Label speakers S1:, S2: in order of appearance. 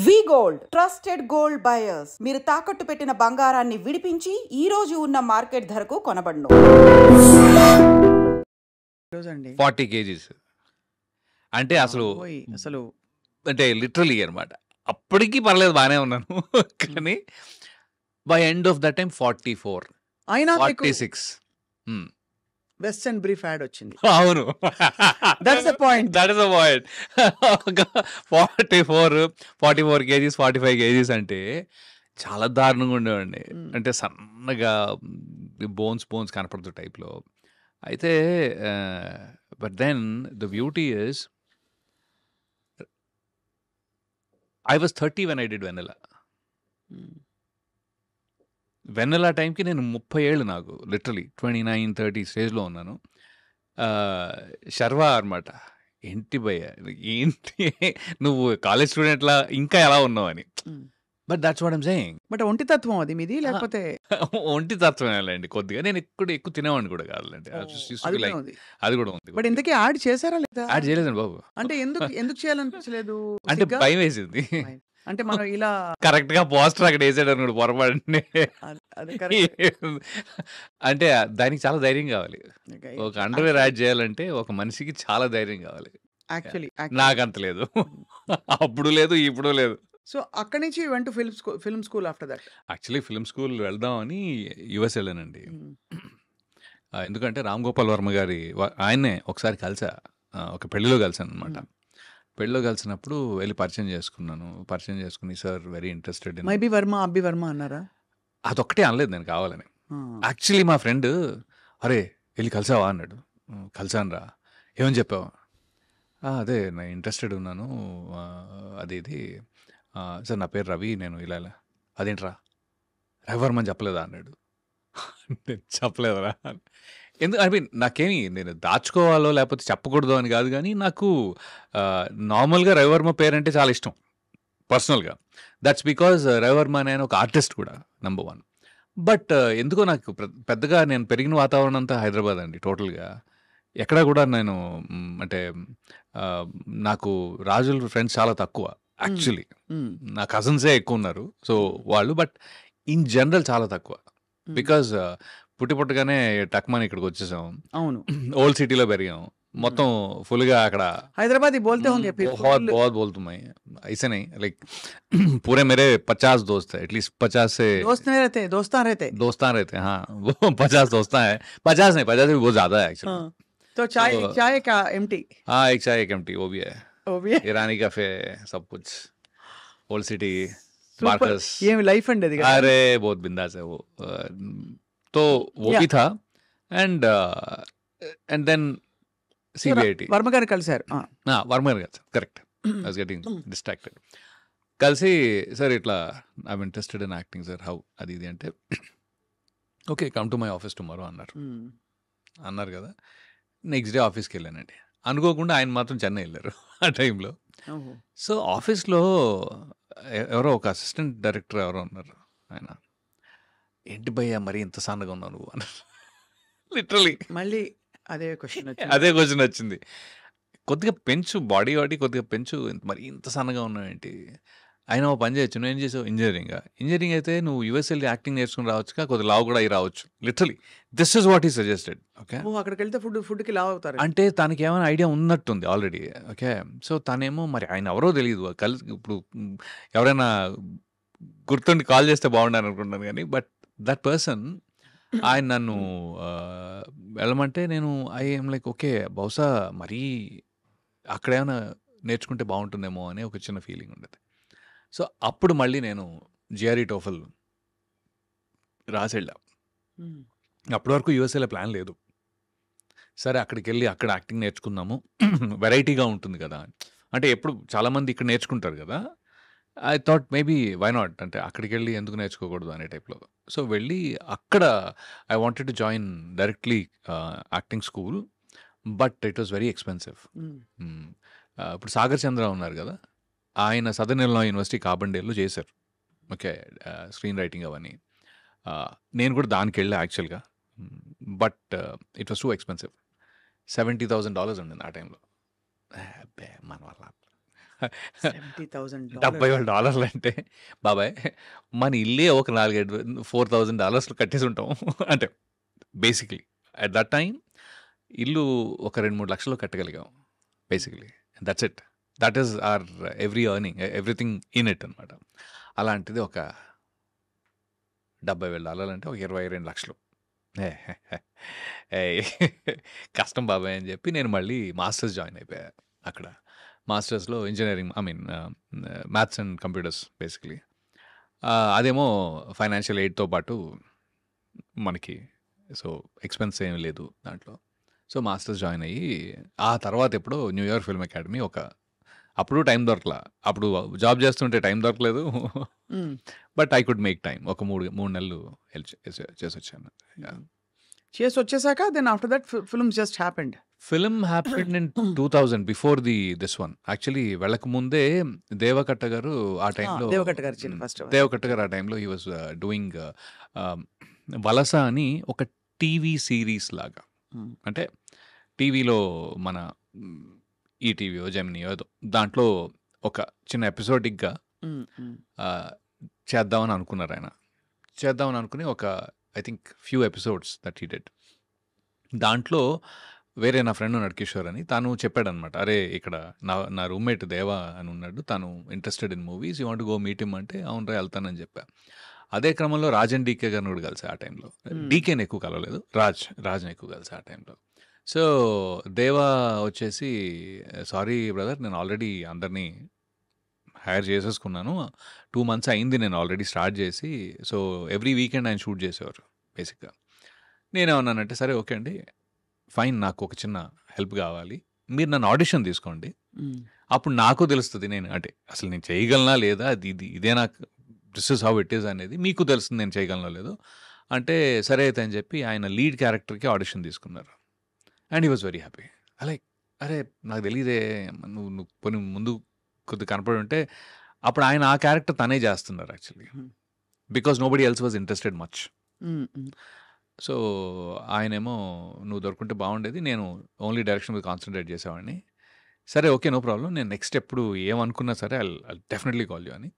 S1: వి gold trusted gold buyers. మీరు తాకట్టు పెట్టిన బంగారాన్ని విడిపించి ఈ రోజు ఉన్న మార్కెట్ ధరకు కొనబడును.
S2: 40 kgs అంటే అసలు అంటే లిటరలీ అనమాట. అప్పటికి పర్లేదు, బాగానే ఉన్నాను. కానీ by end of the time 44 46
S3: western brief add వచ్చింది.
S2: అవును,
S3: that's the point.
S2: 44 kgs 45 kgs అంటే చాలా దారుణంగా ఉండేవాడిని. అంటే సన్నగా బోన్స్ కనపడుతూ టైప్లో. అయితే but then the beauty is I was 30 when I did వెన్నెలా. వెన్నెలా టైంకి నేను 30 ఏళ్ళు, నాకు లిటరలీ 29-30 స్టేజ్లో ఉన్నాను. శర్వా అనమాట, ఏంటి భయ్య ఏంటి నువ్వు కాలేజ్ స్టూడెంట్లా ఇంకా ఎలా ఉన్నావు అని. But that's what I'm saying.
S3: But ఒంటి తత్వం అది మీది, లేకపోతే
S2: ఒంటి తత్వం లేండి కొద్దిగా. నేను ఎక్కువ తినేవాడిని కూడా కాదులేండి, అది కూడా ఉంది.
S3: బట్ ఇంతకీ యాడ్ చేశారా లేదా?
S2: యాడ్ చేయలేదండి బాబు.
S3: అంటే ఎందుకు చేయాలనిపించలేదు?
S2: అంటే భయం వేసింది.
S3: అంటే మనం ఇలా
S2: కరెక్ట్ గా పోస్టర్ అక్కడ వేసాడు అనుకోండి పొరపాటుని. అంటే దానికి చాలా ధైర్యం కావాలి. ఒక అండర్వేర్ యాడ్ చేయాలంటే ఒక మనిషికి చాలా ధైర్యం కావాలి.
S3: యాక్చువల్లీ
S2: నాకంత లేదు, అప్పుడు లేదు, ఇప్పుడు లేదు.
S3: సో అక్కడి నుంచి వెంట film school after that.
S2: Actually film school వెళ్దామని యుఎస్ వెళ్ళానండి. ఎందుకంటే రామ్ గోపాల్ వర్మ గారి ఆయన్నే ఒకసారి కలిసా, ఒక పెళ్లిలో కలిసాను అనమాట. పెళ్ళిలో కలిసినప్పుడు వెళ్ళి పరిచయం చేసుకుని sir very interested in
S3: maybe Varma అబ్బి వర్మ అన్నారా?
S2: అదొక్కటే అనలేదు నేను కావాలని. యాక్చువల్లీ మా ఫ్రెండ్ అరే వెళ్ళి కలిసావా అన్నాడు. కలిసాను రా, ఏమని చెప్పావు? అదే నేను ఇంట్రెస్టెడ్ ఉన్నాను, అది ఇది సార్ నా పేరు రవి, నేను ఇలా అదేంట్రా రవి వర్మ అని చెప్పలేదా అన్నాడు. చెప్పలేదురా. ఎందుకు ఐ మీన్ నాకేమి నేను దాచుకోవాలో లేకపోతే చెప్పకూడదు అని కాదు, కానీ నాకు నార్మల్గా రవివర్మ పేరంటే చాలా ఇష్టం పర్సనల్గా. దట్స్ బికాజ్ రవివర్మ అనే ఒక ఆర్టిస్ట్ కూడా నెంబర్ 1. బట్ ఎందుకో నాకు పెద్దగా నేను పెరిగిన వాతావరణం అంతా హైదరాబాద్ అండి టోటల్గా. ఎక్కడా కూడా నేను అంటే నాకు రాజుల ఫ్రెండ్స్ చాలా తక్కువ యాక్చువల్లీ. నా కజిన్సే ఎక్కువ ఉన్నారు, సో వాళ్ళు. బట్ ఇన్ జనరల్ చాలా తక్కువ, బికాజ్ పుట్టగానే టక్మని ఇక్కడికి వచ్చేసాం.
S3: అవును,
S2: ఓల్డ్ సిటీలో పెరిగాం మొత్తం ఫుల్గా. అక్కడ
S3: హైదరాబాద్ బోల్తే
S2: बहुत बोलता मैं, ऐसे नहीं लाइक पूरे मेरे 50 दोस्त है, एटलीस्ट 50 से
S3: दोस्तान
S2: रहते हाँ, वो 50 दोस्तान है. 50 नहीं, 50 भी बहुत ज्यादा है एक्चुअली.
S3: तो चाय का एम्प्टी.
S2: हाँ, एक चाय एक एम्प्टी, वो भी है ईरानी कैफे, सब कुछ ओल्ड सिटी मार्कस.
S3: ये लाइफ अंड है,
S2: अरे बहुत बिंदास है वो. तो वो भी था. एंड देन CBIT
S3: వర్మ గారు కలిసారు.
S2: వర్మ గారు కలిసారు, correct. I was getting distracted. కలిసి సార్ ఇట్లా I'm interested in acting sir, how అది ఇది అంటే okay come to my office tomorrow అన్నారు కదా. నెక్స్ట్ డే ఆఫీస్కి వెళ్ళానండి. అనుకోకుండా ఆయన మాత్రం చెన్నై వెళ్ళారు ఆ టైంలో. సో ఆఫీస్లో ఎవరో ఒక అసిస్టెంట్ డైరెక్టర్ ఎవరో ఉన్నారు. ఆయన ఏంటి భయ్యా మరి ఇంత సన్నగా ఉన్నావు నువ్వు అన్నారు. లిటరలీ మళ్ళీ
S3: అదే క్వశ్చన్
S2: వచ్చింది. కొద్దిగా పెంచు, బాడీ కొద్దిగా పెంచు, మరి ఇంత సన్నగా ఉన్నావు ఏంటి? ఆయన ఓ పని చేయొచ్చు, నువ్వు ఏం చేసావు? ఇంజనీరింగ్ అయితే నువ్వు యూఎస్ వెళ్ళి యాక్టింగ్ నేర్చుకుని రావచ్చుగా, కొద్దిగా లావు కూడా అయి రావచ్చు. లిటరలీ దిస్ ఇస్ వాట్ ఈ సజెస్టెడ్. ఓకే,
S3: అక్కడికి వెళ్తే ఫుడ్కి లావు అవుతారు
S2: అంటే తనకి ఏమైనా ఐడియా ఉన్నట్టుంది ఆల్రెడీ. ఓకే, సో తనేమో మరి ఆయన ఎవరో తెలియదు. ఇప్పుడు ఎవరైనా గుర్తుండి కాల్ చేస్తే బాగుండాను అనుకుంటున్నాను, కానీ బట్ దట్ పర్సన్ ఆయన నన్ను వెళ్ళమంటే నేను ఐఎమ్ లైక్ ఓకే, బహుశా మరీ అక్కడేమైనా నేర్చుకుంటే బాగుంటుందేమో అని ఒక చిన్న ఫీలింగ్ ఉండేది. సో అప్పుడు మళ్ళీ నేను జిఆర్ఈ టోఫల్ రాసెళ్ళా. అప్పటి వరకు యూఎస్ఏలో ప్లాన్ లేదు. సరే అక్కడికి వెళ్ళి అక్కడ యాక్టింగ్ నేర్చుకుందాము, వెరైటీగా ఉంటుంది కదా. అంటే ఎప్పుడు చాలామంది ఇక్కడ నేర్చుకుంటారు కదా. I thought maybe why not, అంటే అక్కడికి వెళ్ళి ఎందుకు నేర్చుకోకూడదు అనే టైప్లో. సో వెళ్ళి అక్కడ I wanted to join directly acting school, but it was very expensive. ఇప్పుడు సాగర్ చంద్ర ఉన్నారు కదా, ఆయన సదర్న్ ఇల్లినాయ్ యూనివర్సిటీ కార్బన్డేల్లో చేశారు. ఓకే, స్క్రీన్ రైటింగ్ అవన్నీ. నేను కూడా దానికి వెళ్ళా యాక్చువల్గా, but it was too expensive. $70,000 ఉండింది ఆ టైంలో. మన వల్ల
S3: $70,000
S2: $70,000 అంటే బాబాయ్ మన ఇల్లే ఒక 4-5 $4,000 కట్టేసి ఉంటాం. అంటే బేసిక్లీ అట్ దట్ టైం ఇల్లు ఒక 2-3 లక్షలు కట్టగలిగాం basically. That's it. That is our every earning, everything in it అనమాట. అలాంటిది ఒక $70,000 అంటే ఒక 22 లక్షలు. ఏయ్ కష్టం బాబాయ్ అని చెప్పి నేను మళ్ళీ మాస్టర్స్ జాయిన్ అయిపోయా అక్కడ. మాస్టర్స్లో engineering, I mean maths and computers basically. అదేమో ఫైనాన్షియల్ ఎయిడ్తో పాటు మనకి, సో ఎక్స్పెన్స్ ఏమీ లేదు దాంట్లో. సో మాస్టర్స్ జాయిన్ అయ్యి ఆ తర్వాత ఎప్పుడో న్యూయార్క్ ఫిల్మ్ అకాడమీ అప్పుడు టైం దొరకలా. అప్పుడు జాబ్ చేస్తుంటే టైం దొరకలేదు. But I could make time. ఒక 3 నెలలు హెల్ప్ చేసి వచ్చాను.
S3: చేసి వచ్చేసాక then after that film just happened.
S2: Film happened in 2000 before this one. Actually వెళ్ళక ముందే దేవకట్ట గారు ఆ టైంలో
S3: దేవకట్ట గారు ఫస్ట్
S2: దేవకట్ట గారు ఆ టైంలో హీ వాజ్ డూయింగ్ వలస అని ఒక టీవీ సిరీస్ లాగా. అంటే టీవీలో మన ఈటీవీయో జెమినియో ఏదో దాంట్లో ఒక చిన్న ఎపిసోడిక్గా చేద్దామని అనుకున్నారు ఆయన. చేద్దామని అనుకుని ఒక I think few episodes that he did. దాంట్లో వేరే నా ఫ్రెండ్ ఉన్నాడు కిషోర్ అని, తను చెప్పాడనమాట, అరే ఇక్కడ నా రూమ్మేట్ దేవా అని ఉన్నాడు, తను interested in movies, you want go meet him అంటే అవునరా వెళ్తానని చెప్పా. అదే క్రమంలో రాజ్ అండ్ డీకే గారిని కూడా కలిసి ఆ టైంలో. డీకేని ఎక్కువ కలవలేదు, రాజ్ని ఎక్కువ కలిసి ఆ టైంలో. సో దేవా వచ్చేసి, సారీ బ్రదర్ నేను ఆల్రెడీ అందరినీ హైర్ చేసేసుకున్నాను, 2 months అయింది నేను ఆల్రెడీ స్టార్ట్ చేసి, సో ఎవ్రీ వీకెండ్ ఆయన షూట్ చేసేవారు బేసిక్గా. నేనేమన్నానంటే సరే ఓకే అండి ఫైన్, నాకు ఒక చిన్న హెల్ప్ కావాలి, మీరు నన్ను ఆడిషన్ తీసుకోండి, అప్పుడు నాకు తెలుస్తుంది నేను అంటే అసలు నేను చేయగలనా లేదా, ఇదే నాకు this is how it is అనేది మీకు తెలుస్తుంది నేను చేయగలనో లేదో అంటే. సరే అయితే అని చెప్పి ఆయన లీడ్ క్యారెక్టర్కి ఆడిషన్ తీసుకున్నారు. And he was very happy. అరే నాకు తెలియదే, నువ్వు కొన్ని ముందు కొద్దిగా కనపడి ఉంటే, అప్పుడు ఆయన ఆ క్యారెక్టర్ తనే చేస్తున్నారు actually, because nobody else was interested much. So ఆయనేమో నువ్వు దొరుకుంటే బాగుండేది, నేను ఓన్లీ డైరెక్షన్ మీద కాన్సన్ట్రేట్ చేసేవాడిని. సరే ఓకే నో ప్రాబ్లం, నేను నెక్స్ట్ ఎప్పుడు ఏమనుకున్నా సరే ఐ డెఫినెట్లీ కాల్ యూ అని